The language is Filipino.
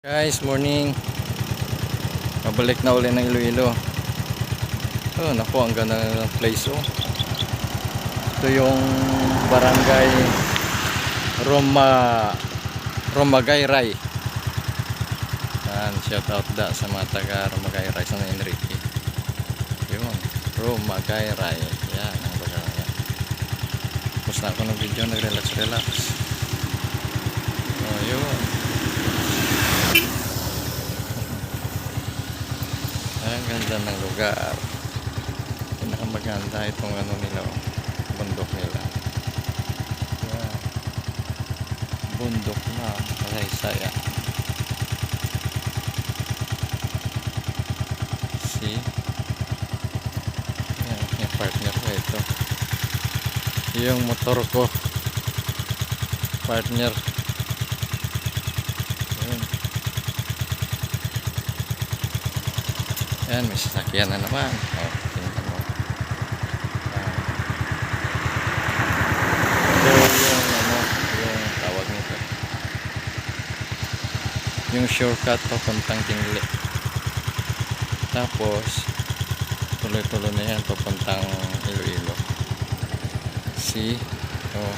Guys, morning. Pabalik na uli ng Iloilo. Oh, naku, ang ganda ng place oh. Ito yung barangay Romagayray. Yan, shout out da sa mga taga Romagayray sa Enrique. Yun, Romagayray. Yan, ang barangay. Tapos na ako ng video, nag-relax. Oh, yun. Ang ganda ng lugar. Pinakamaganda itong ano nila, bundok nila. Yeah. Bundok na Salaysay. See? Yan, yung partner ko ito. Yung motor ko. Partner. Yun. Yan, may sasakyan na naman. Oh, tingnan mo. Yung tawag nito. Yung shortcut papuntang Tingle. Tapos, tuloy-tuloy na yan papuntang Iloilo. See? Oh.